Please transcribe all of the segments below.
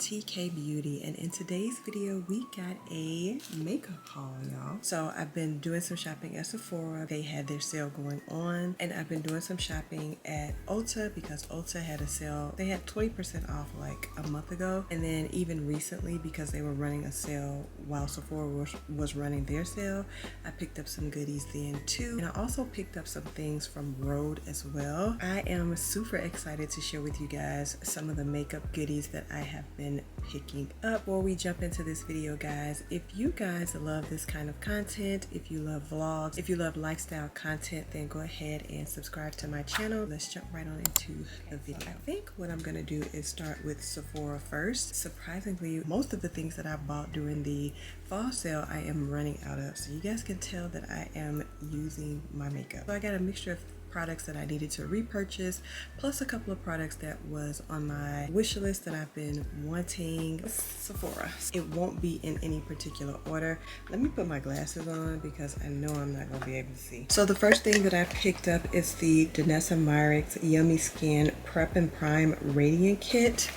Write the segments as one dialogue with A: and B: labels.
A: TK Beauty, and in today's video we got a makeup haul, y'all. So I've been doing some shopping at Sephora. They had their sale going on, and I've been doing some shopping at Ulta because Ulta had a sale. They had 20% off like a month ago, and then even recently because they were running a sale while Sephora was running their sale, I picked up some goodies then too, and I also picked up some things from Rhode as well. I am super excited to share with you guys some of the makeup goodies that I have been picking up. Before we jump into this video, guys, if you guys love this kind of content, if you love vlogs, if you love lifestyle content, then go ahead and subscribe to my channel. Let's jump right on into the video. I think what I'm gonna do is start with Sephora first. Surprisingly, most of the things that I bought during the fall sale I am running out of, so you guys can tell that I am using my makeup. So I got a mixture of products that I needed to repurchase, plus a couple of products that was on my wish list that I've been wanting. Sephora. It won't be in any particular order. Let me put my glasses on because I know I'm not gonna be able to see. So the first thing that I picked up is the Danessa Myricks Yummy Skin Prep and Prime Radiant Kit.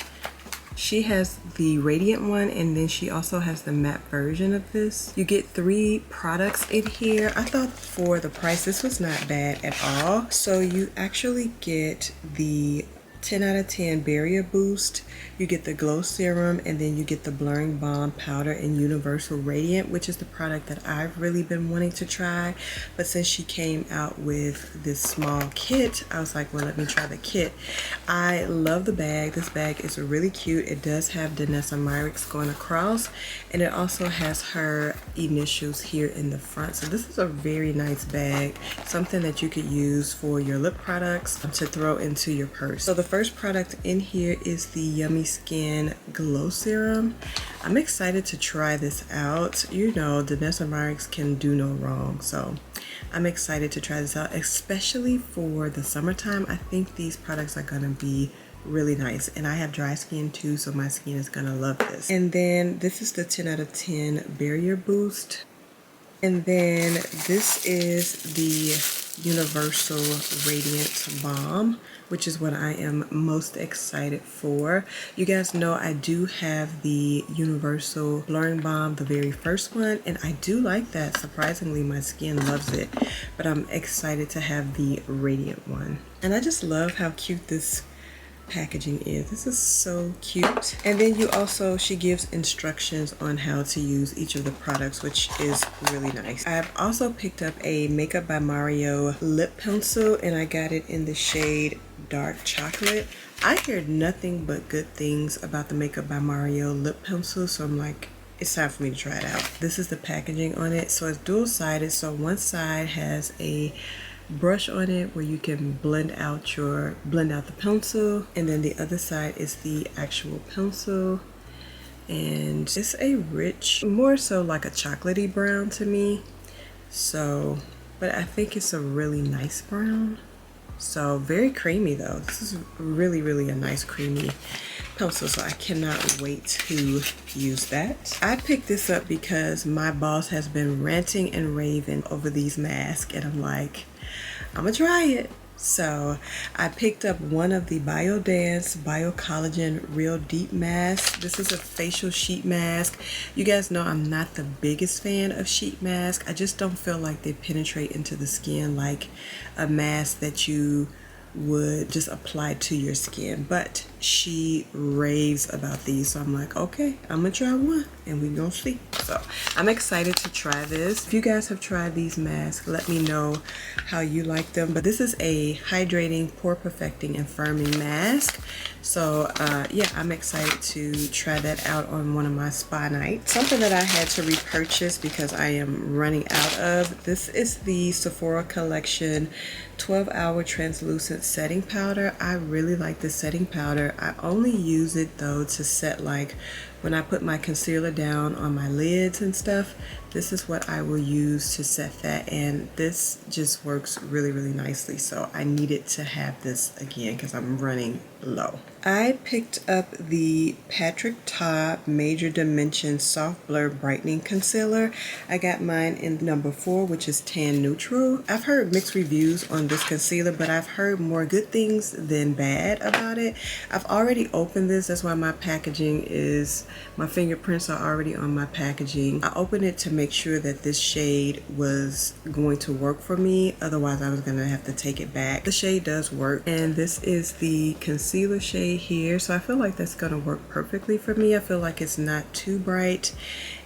A: She has the radiant one, and then she also has the matte version of this. You get 3 products in here. I thought for the price this was not bad at all. So you actually get the 10 out of 10 barrier boost, you get the glow serum, and then you get the blurring balm powder in universal radiant, which is the product that I've really been wanting to try. But since she came out with this small kit, I was like, well, let me try the kit. I love the bag. This bag is really cute. It does have Danessa Myricks going across, and it also has her initials here in the front. So this is a very nice bag, something that you could use for your lip products to throw into your purse. So the first product in here is the Yummy Skin Glow Serum. I'm excited to try this out. You know, Danessa Myricks can do no wrong, so I'm excited to try this out, especially for the summertime. I think these products are gonna be really nice, and I have dry skin too, so my skin is gonna love this. And then this is the 10 out of 10 barrier boost, and then this is the universal radiant balm, which is what I am most excited for. You guys know I do have the universal blurring balm, the very first one, and I do like that. Surprisingly, my skin loves it, but I'm excited to have the radiant one. And I just love how cute this packaging is. This is so cute. And then you also, she gives instructions on how to use each of the products, which is really nice. I've also picked up a Makeup by Mario lip pencil, and I got it in the shade Dark Chocolate. I heard nothing but good things about the Makeup by Mario lip pencil, so I'm like, it's time for me to try it out. This is the packaging on it. So it's dual-sided, so one side has a brush on it where you can blend out the pencil, and then the other side is the actual pencil, and it's a rich, more so like a chocolatey brown to me. So, but I think it's a really nice brown. So very creamy though. This is really a nice creamy pencil, so I cannot wait to use that. I picked this up because my boss has been ranting and raving over these masks, and I'm like, I'm gonna try it. So I picked up one of the Biodance Bio Collagen Real Deep Mask. This is a facial sheet mask. You guys know I'm not the biggest fan of sheet masks. I just don't feel like they penetrate into the skin like a mask that you would just apply to your skin, but she raves about these, so I'm like, okay, I'm gonna try one and we gonna see. So I'm excited to try this. If you guys have tried these masks, let me know how you like them. But this is a hydrating, pore perfecting and firming mask, so yeah, I'm excited to try that out on one of my spa nights. Something that I had to repurchase because I am running out of, this is the Sephora collection 12-hour translucent setting powder. I really like this setting powder. I only use it though to set, like when I put my concealer down on my lids and stuff, this is what I will use to set that, and this just works really, really nicely. So I needed to have this again because I'm running low. I picked up the Patrick Ta Major Dimension Soft Blur Brightening Concealer. I got mine in number 4, which is Tan Neutral. I've heard mixed reviews on this concealer, but I've heard more good things than bad about it. I've already opened this. That's why my packaging is, my fingerprints are already on my packaging. I opened it to make sure that this shade was going to work for me. Otherwise, I was going to have to take it back. The shade does work, and this is the concealer shade here, so I feel like that's gonna work perfectly for me. I feel like it's not too bright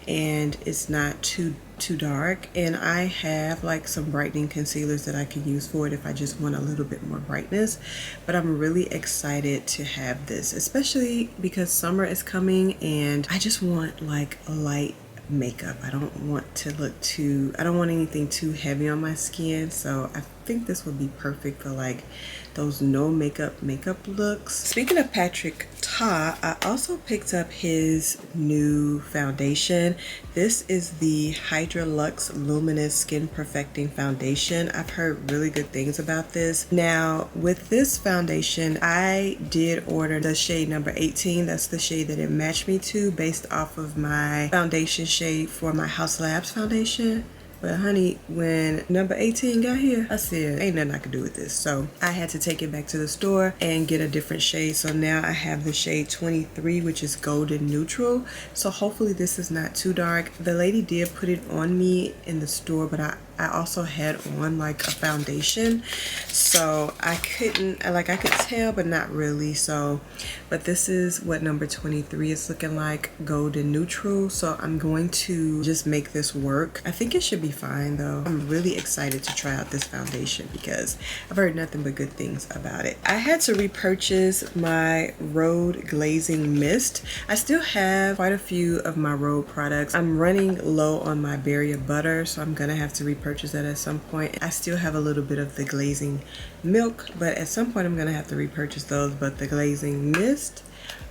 A: and it's not too dark, and I have like some brightening concealers that I can use for it if I just want a little bit more brightness. But I'm really excited to have this, especially because summer is coming and I just want like a light makeup. I don't want to look too, I don't want anything too heavy on my skin, so I think this would be perfect for like those no makeup looks. Speaking of Patrick Ta, I also picked up his new foundation. This is the Hydra Luxe Luminous Skin Perfecting Foundation. I've heard really good things about this. Now with this foundation, I did order the shade number 18. That's the shade that it matched me to based off of my foundation shade for my House Labs foundation. But honey, when number 18 got here, I said, ain't nothing I could do with this. So I had to take it back to the store and get a different shade. So now I have the shade 23, which is Golden Neutral. So hopefully this is not too dark. The lady did put it on me in the store, but I also had on like a foundation, so I couldn't, like I could tell but not really. So but this is what number 23 is looking like, Golden Neutral. So I'm going to just make this work. I think it should be fine though. I'm really excited to try out this foundation because I've heard nothing but good things about it. I had to repurchase my Rhode glazing mist. I still have quite a few of my Rhode products. I'm running low on my barrier butter, so I'm gonna have to repurchase that at some point. I still have a little bit of the glazing milk, but at some point I'm gonna have to repurchase those. But the glazing mist,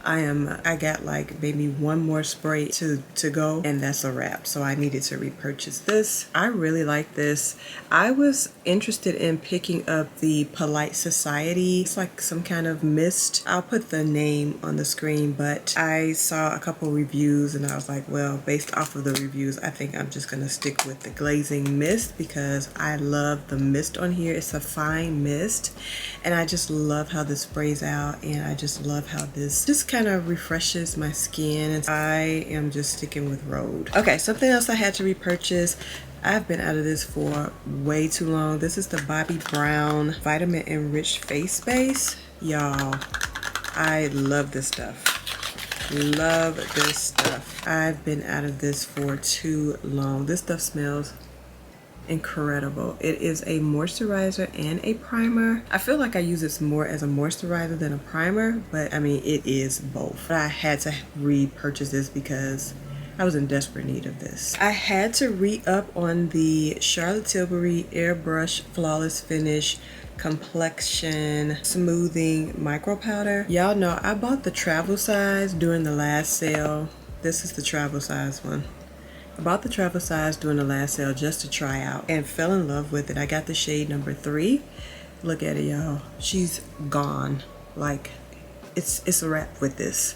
A: I got like maybe one more spray to go, and that's a wrap. So I needed to repurchase this. I really like this. I was interested in picking up the Polite Society. It's like some kind of mist. I'll put the name on the screen, but I saw a couple reviews and I was like, well, based off of the reviews, I think I'm just gonna stick with the glazing mist because I love the mist on here. It's a fine mist and I just love how this sprays out, and I just love how this just kind of refreshes my skin, and I am just sticking with Rhode. Okay, something else I had to repurchase. I've been out of this for way too long. This is the Bobbi Brown Vitamin Enriched Face Base. Y'all, I love this stuff. Love this stuff. I've been out of this for too long. This stuff smells incredible. It is a moisturizer and a primer. I feel like I use this more as a moisturizer than a primer, but I mean it is both. But I had to repurchase this because I was in desperate need of this. I had to re-up on the Charlotte Tilbury Airbrush Flawless Finish Complexion Smoothing Micro Powder. Y'all know I bought the travel size during the last sale. This is the travel size one. I bought the travel size during the last sale just to try out and fell in love with it. I got the shade number 3. Look at it, y'all. She's gone. Like, it's a wrap with this.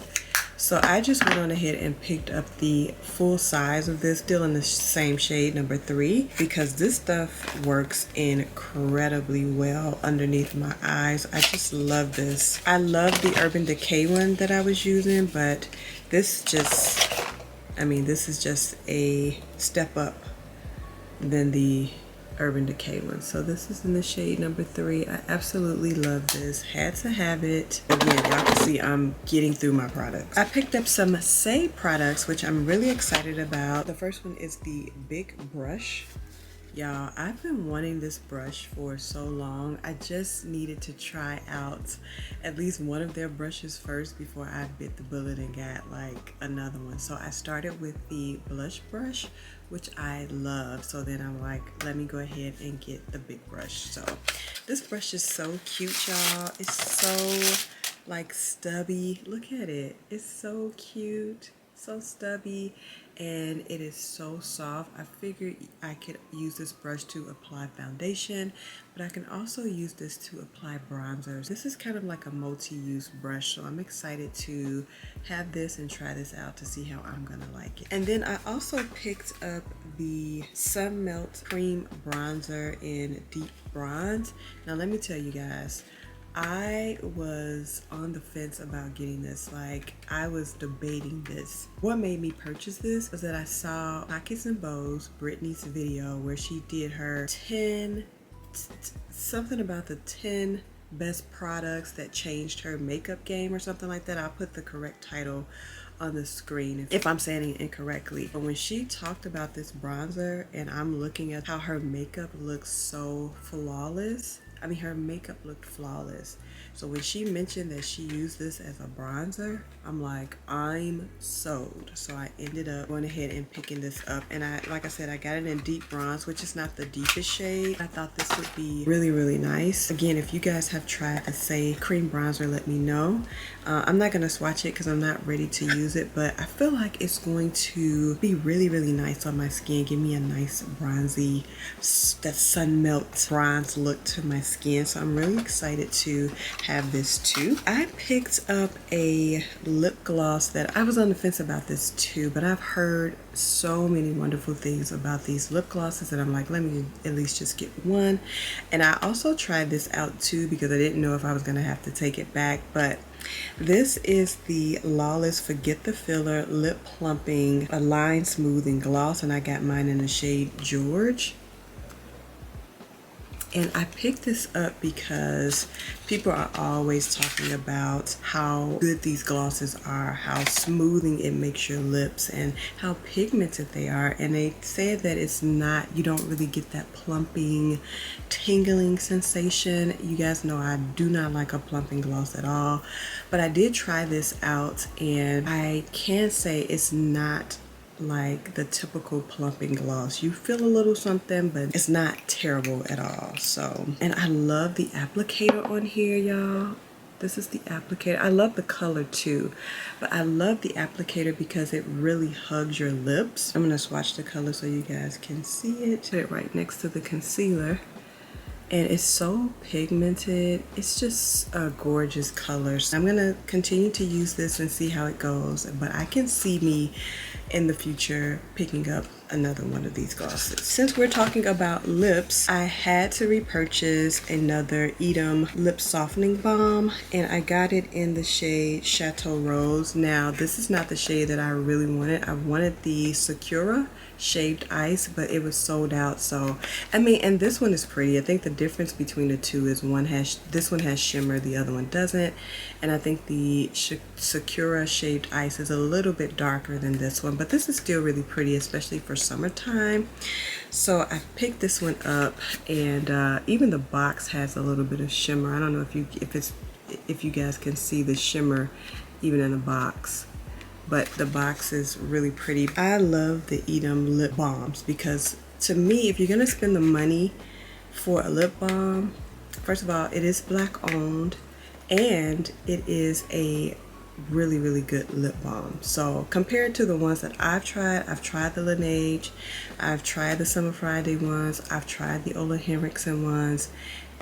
A: So I just went on ahead and picked up the full size of this, still in the same shade number 3, because this stuff works incredibly well underneath my eyes. I just love this. I love the Urban Decay one that I was using, but this just, I mean, this is just a step up than the Urban Decay one. So this is in the shade number 3. I absolutely love this. Had to have it. Again, y'all can see I'm getting through my products. I picked up some Say products, which I'm really excited about. The first one is the Big Brush. Y'all, I've been wanting this brush for so long. I just needed to try out at least one of their brushes first before I bit the bullet and got like another one. So I started with the blush brush, which I love. So then I'm like, let me go ahead and get the big brush. So this brush is so cute, y'all. It's so like stubby. Look at it. It's so cute. so stubby, and it is so soft. I figured I could use this brush to apply foundation, but I can also use this to apply bronzers. This is kind of like a multi-use brush, so I'm excited to have this and try this out to see how I'm gonna like it. And then I also picked up the Sun Melt Cream Bronzer in Deep Bronze. Now let me tell you guys, I was on the fence about getting this. Like, I was debating this. What made me purchase this was that I saw Pockets and Bows, Brittany's video, where she did her 10, something about the 10 best products that changed her makeup game or something like that. I'll put the correct title on the screen if I'm saying it incorrectly. But when she talked about this bronzer and I'm looking at how her makeup looks so flawless, I mean, her makeup looked flawless. So when she mentioned that she used this as a bronzer, I'm like, I'm sold. So I ended up going ahead and picking this up. And like I said, I got it in Deep Bronze, which is not the deepest shade. I thought this would be really, really nice. Again, if you guys have tried the Say cream bronzer, let me know. I'm not gonna swatch it because I'm not ready to use it, but I feel like it's going to be really, really nice on my skin. Give me a nice bronzy, that sun melt bronze look to my skin. So I'm really excited to have this too. I picked up a lip gloss that I was on the fence about this too, but I've heard so many wonderful things about these lip glosses that I'm like, let me at least just get one. And I also tried this out too because I didn't know if I was gonna have to take it back, but this is the Lawless Forget the Filler Lip Plumping Line Smoothing Gloss, and I got mine in the shade George. And I picked this up because people are always talking about how good these glosses are, how smoothing it makes your lips, and how pigmented they are. And they said that it's not, you don't really get that plumping, tingling sensation. You guys know I do not like a plumping gloss at all. But I did try this out, and I can say it's not like the typical plumping gloss. You feel a little something, but it's not terrible at all. So, and I love the applicator on here, y'all. This is the applicator. I love the color too, but I love the applicator because it really hugs your lips. I'm gonna swatch the color so you guys can see it. Put it right next to the concealer. And it's so pigmented. It's just a gorgeous color. So I'm gonna continue to use this and see how it goes, but I can see me in the future picking up another one of these glosses. Since we're talking about lips, I had to repurchase another Edam lip softening balm, and I got it in the shade Chateau Rose. Now, this is not the shade that I really wanted. I wanted the Sakura shaved ice, but it was sold out. So I mean, and this one is pretty. I think the difference between the two is this one has shimmer, the other one doesn't, and I think the Sakura shaved ice is a little bit darker than this one, but this is still really pretty, especially for summertime. So I picked this one up, and even the box has a little bit of shimmer. I don't know if you guys can see the shimmer even in the box, but the box is really pretty. I love the Edam lip balms because to me, if you're gonna spend the money for a lip balm, first of all, it is Black owned and it is a really, really good lip balm. So compared to the ones that I've tried the Laneige, I've tried the Summer Friday ones, I've tried the Ole Henriksen ones,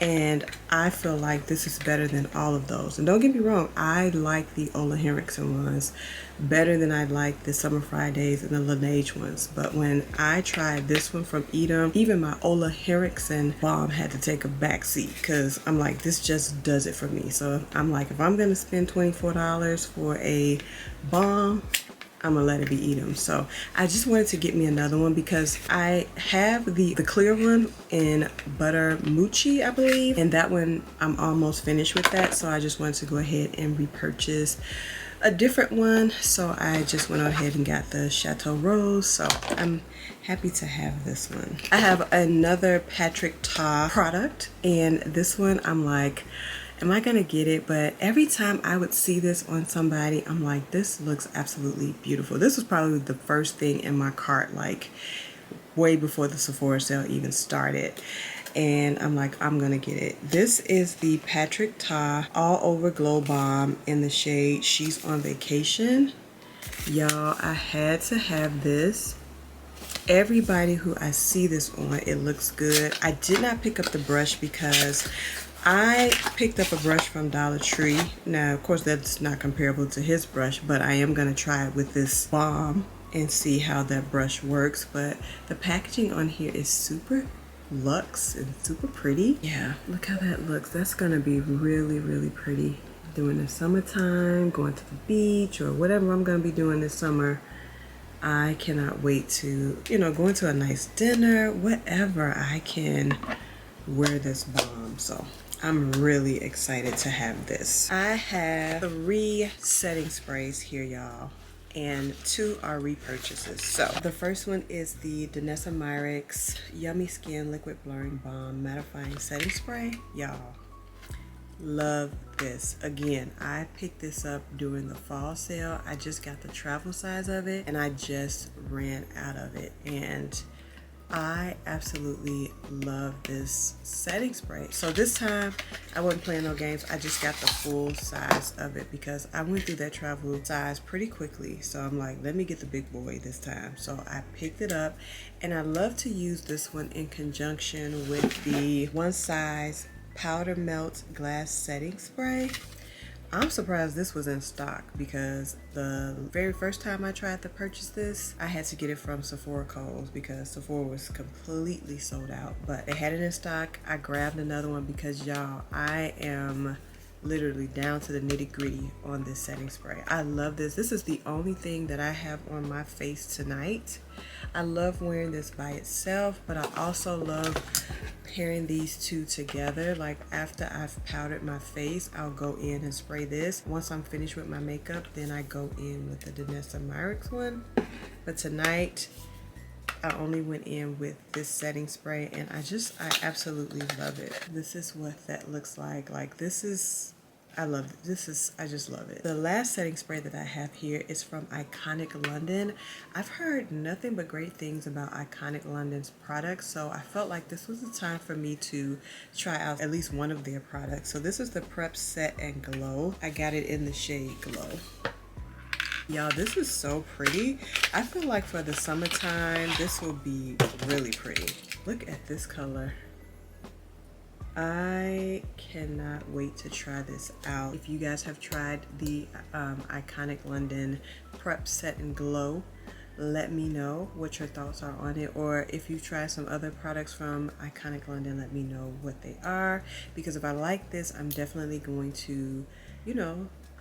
A: and I feel like this is better than all of those. And don't get me wrong, I like the Ole Henriksen ones better than I like the Summer Fridays and the Laneige ones. But when I tried this one from Edam, even my Ole Henriksen balm had to take a back seat because I'm like, this just does it for me. So I'm like, if I'm gonna spend $24 for a balm, I'm gonna let it be Edam. So I just wanted to get me another one because I have the clear one in Butter Mochi, I believe, and that one I'm almost finished with that. So I just wanted to go ahead and repurchase a different one. So I just went ahead and got the Chateau Rose. So I'm happy to have this one. I have another Patrick Ta product, and this one I'm like, am I gonna get it? But every time I would see this on somebody, I'm like, this looks absolutely beautiful. This was probably the first thing in my cart, like way before the Sephora sale even started. And I'm like, I'm gonna get it. This is the Patrick Ta All Over Glow Balm in the shade She's on Vacation. Y'all, I had to have this. Everybody who I see this on, it looks good. I did not pick up the brush because I picked up a brush from Dollar Tree. Now, of course, that's not comparable to his brush, but I am going to try it with this balm and see how that brush works. But the packaging on here is super luxe and super pretty. Yeah, look how that looks. That's going to be really, really pretty during the summertime, going to the beach or whatever I'm going to be doing this summer. I cannot wait to, go into a nice dinner, whatever. I can wear this balm. So I'm really excited to have this. I have 3 setting sprays here, y'all, and 2 are repurchases. So the first one is the Danessa Myricks Yummy Skin Liquid Blurring Balm Mattifying Setting Spray. Y'all, love this. Again, I picked this up during the fall sale. I just got the travel size of it and I just ran out of it, and I absolutely love this setting spray. So this time I wasn't playing no games. I just got the full size of it because I went through that travel size pretty quickly. So I'm like, let me get the big boy this time. So I picked it up, and I love to use this one in conjunction with the One Size Powder Melt Glass Setting Spray. I'm surprised this was in stock because the very first time I tried to purchase this, I had to get it from Sephora Kohl's because Sephora was completely sold out. But they had it in stock. I grabbed another one because, y'all, I am literally down to the nitty-gritty on this setting spray. I love this. This is the only thing that I have on my face tonight. I love wearing this by itself, but I also love pairing these two together. Like after I've powdered my face, I'll go in and spray this. Once I'm finished with my makeup, then I go in with the Danessa Myricks one. But tonight, I only went in with this setting spray, and I absolutely love it. This is what that looks like. Like this is, I love it. I just love it. The last setting spray that I have here is from Iconic London. I've heard nothing but great things about Iconic London's products, so I felt like this was the time for me to try out at least one of their products. So this is the Prep Set and Glow. I got it in the shade Glow. Y'all, this is so pretty. I feel like for the summertime, this will be really pretty. Look at this color. I cannot wait to try this out. If you guys have tried the Iconic London Prep Set and Glow, let me know what your thoughts are on it. Or if you've tried some other products from Iconic London, let me know what they are. Because if I like this, I'm definitely going to,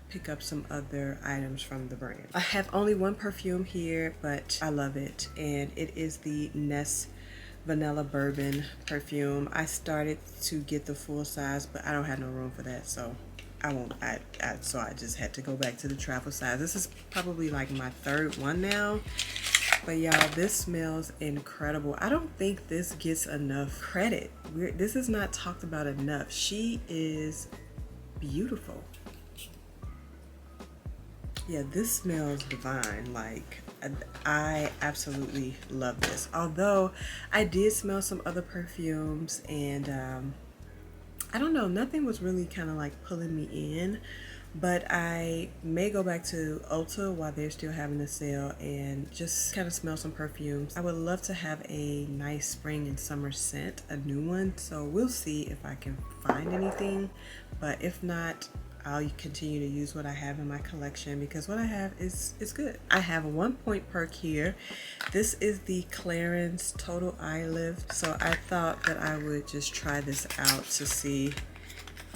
A: pick up some other items from the brand. I have only one perfume here, but I love it, and it is the Ness Vanilla Bourbon perfume. I started to get the full size, but I don't have no room for that, so I won't. So I just had to go back to the travel size. This is probably like my 3rd one now. But y'all, this smells incredible. I don't think this gets enough credit. This is not talked about enough. She is beautiful. Yeah, this smells divine. Like, I absolutely love this. Although I did smell some other perfumes, and I don't know, nothing was really kind of like pulling me in. But I may go back to Ulta while they're still having a sale and just kind of smell some perfumes. I would love to have a nice spring and summer scent, a new one. So we'll see if I can find anything. But if not, I'll continue to use what I have in my collection because what I have is good. I have a 1-point perk here. This is the Clarins Total Eye Lift. So I thought that I would just try this out to see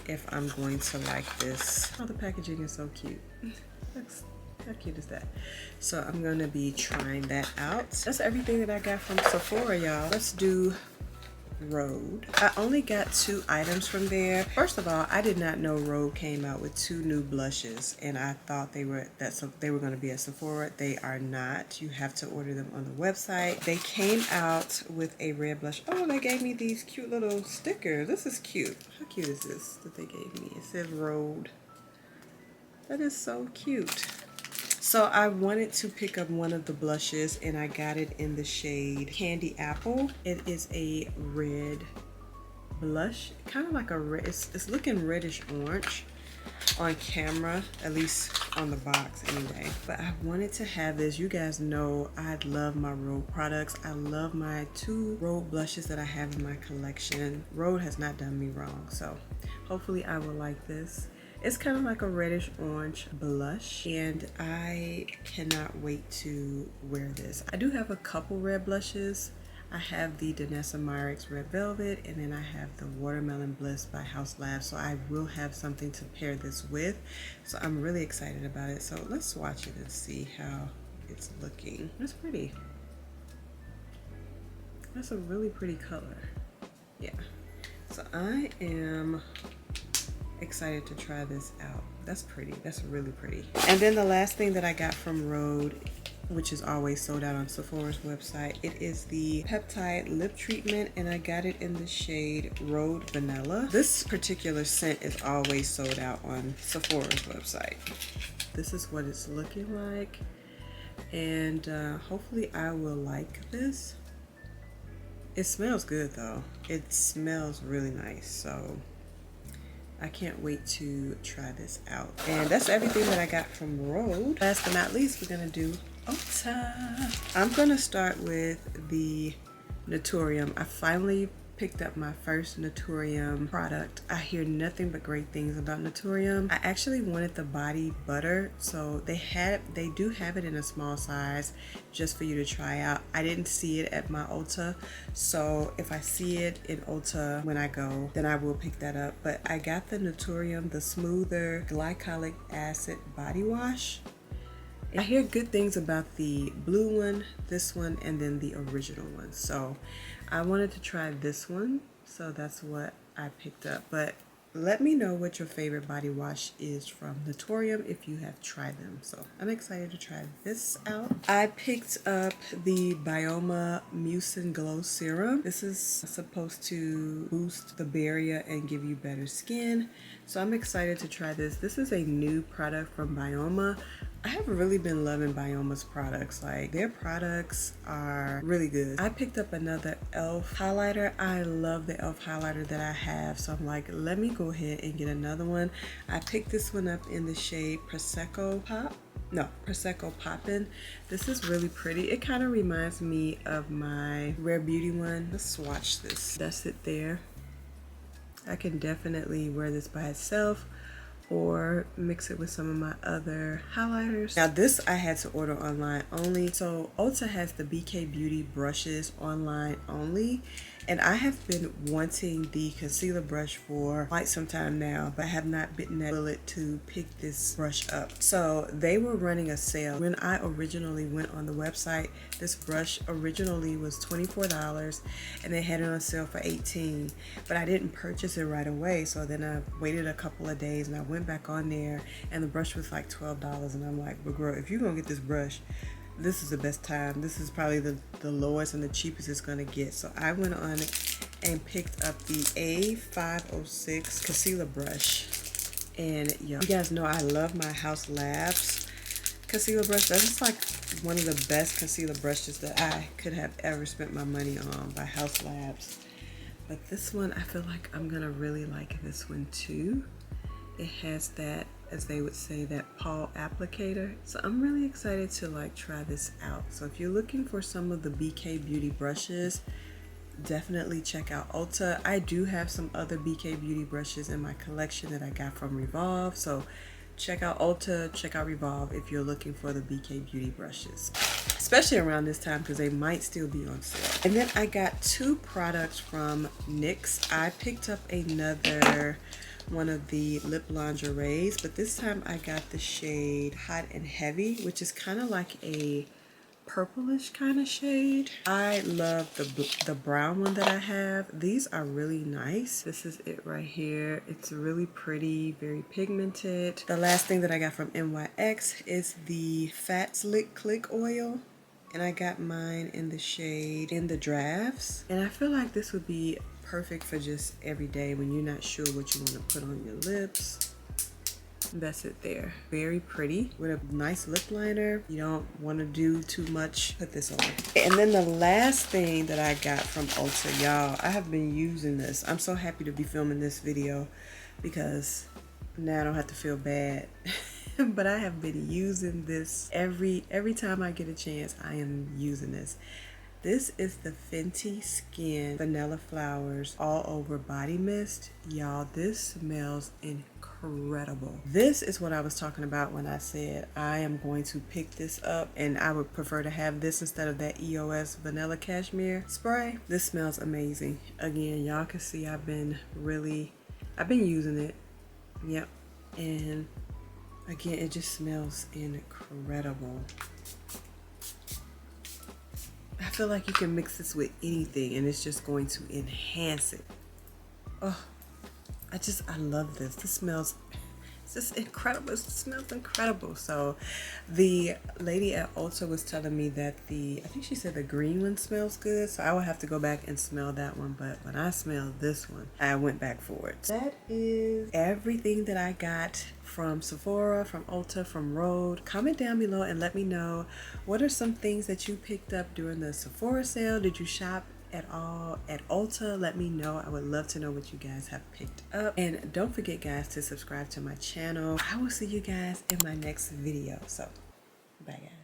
A: if I'm going to like this. Oh, the packaging is so cute. How cute is that? So I'm going to be trying that out. That's everything that I got from Sephora, y'all. Let's do Rhode. I only got 2 items from there. First of all, I did not know Rhode came out with 2 new blushes, and I thought they were going to be at Sephora. They are not. You have to order them on the website. They came out with a red blush. Oh, they gave me these cute little stickers. This is cute. How cute is this that they gave me? It says Rhode. That is so cute. So I wanted to pick up one of the blushes, and I got it in the shade Candy Apple. It is a red blush, kind of like a red, it's looking reddish orange. on camera, at least on the box anyway. But I wanted to have this. You guys know I love my Rhode products. I love my 2 Rhode blushes that I have in my collection. Rhode has not done me wrong, so hopefully I will like this. It's kind of like a reddish orange blush, and I cannot wait to wear this. I do have a couple red blushes. I have the Danessa Myricks Red Velvet, and then I have the Watermelon Bliss by House Lab, so I will have something to pair this with. So I'm really excited about it. So let's swatch it and see how it's looking. It's pretty. That's a really pretty color. Yeah. So I am excited to try this out. That's pretty. That's really pretty. And then the last thing that I got from Rhode, which is always sold out on Sephora's website, it is the peptide lip treatment, and I got it in the shade Rhode Vanilla. This particular scent is always sold out on Sephora's website. This is what it's looking like, and hopefully I will like this. It smells good though. It smells really nice, so I can't wait to try this out. And that's everything that I got from Rhode. Last but not least, we're gonna do Ulta. I'm gonna start with the Naturium. I finally picked up my first Naturium product. I hear nothing but great things about Naturium. I actually wanted the body butter, so they do have it in a small size just for you to try out. I didn't see it at my Ulta, so if I see it in Ulta when I go, then I will pick that up. But I got the Naturium, the Smoother Glycolic Acid Body Wash. I hear good things about the blue one, this one, and then the original one. So I wanted to try this one, so that's what I picked up. But let me know what your favorite body wash is from Naturium if you have tried them. So I'm excited to try this out. I picked up the Bioma Mucin Glow Serum. This is supposed to boost the barrier and give you better skin. So I'm excited to try this. This is a new product from Bioma. I have really been loving Bioma's products. Like, their products are really good. I picked up another e.l.f. highlighter. I love the e.l.f. highlighter that I have, so I'm like, let me go ahead and get another one. I picked this one up in the shade Prosecco Poppin'. This is really pretty. It kind of reminds me of my Rare Beauty one. Let's swatch this. That's it there. I can definitely wear this by itself or mix it with some of my other highlighters. Now this I had to order online only. So Ulta has the BK Beauty brushes online only, and I have been wanting the concealer brush for quite some time now, but I have not bitten that bullet to pick this brush up. So they were running a sale. When I originally went on the website, this brush originally was $24 and they had it on sale for $18, but I didn't purchase it right away. So then I waited a couple of days and I went back on there and the brush was like $12, and I'm like, but girl, if you're gonna get this brush, this is the best time. This is probably the lowest and the cheapest it's gonna get. So I went on and picked up the A506 concealer brush. And you guys know I love my House Labs concealer brush. That's like one of the best concealer brushes that I could have ever spent my money on, by House Labs. But this one, I feel like I'm gonna really like this one too. It has that, as they would say, that paw applicator. So I'm really excited to like try this out. So if you're looking for some of the BK Beauty brushes, definitely check out Ulta. I do have some other BK Beauty brushes in my collection that I got from Revolve. So check out Ulta, check out Revolve if you're looking for the BK Beauty brushes, especially around this time because they might still be on sale. And then I got 2 products from NYX. I picked up another one of the lip lingeries, but this time I got the shade Hot and Heavy, which is kind of like a purplish kind of shade. I love the brown one that I have. These are really nice. This is it right here. It's really pretty, very pigmented. The last thing that I got from NYX is the Fat Slick Click Oil, and I got mine in the shade In the Drafts. And I feel like this would be perfect for just every day when you're not sure what you want to put on your lips. That's it there. Very pretty with a nice lip liner. You don't want to do too much, put this on. And then the last thing that I got from Ulta, y'all, I have been using this. I'm so happy to be filming this video because now I don't have to feel bad. But I have been using this every time I get a chance. I am using this. This is the Fenty Skin Vanilla Flowers All Over Body Mist. Y'all, this smells incredible. This is what I was talking about when I said I am going to pick this up, and I would prefer to have this instead of that EOS Vanilla Cashmere spray. This smells amazing. Again, y'all can see I've been using it. Yep. And again, it just smells incredible. I feel like you can mix this with anything and it's just going to enhance it. Oh, I love this. This smells, it's just incredible. It smells incredible. So the lady at Ulta was telling me that I think she said the green one smells good. So I will have to go back and smell that one. But when I smelled this one, I went back for it. That is everything that I got from Sephora, from Ulta, from Rhode. Comment down below and let me know, what are some things that you picked up during the Sephora sale? Did you shop at all at Ulta? Let me know. I would love to know what you guys have picked up. And don't forget, guys, to subscribe to my channel. I will see you guys in my next video. So bye, guys.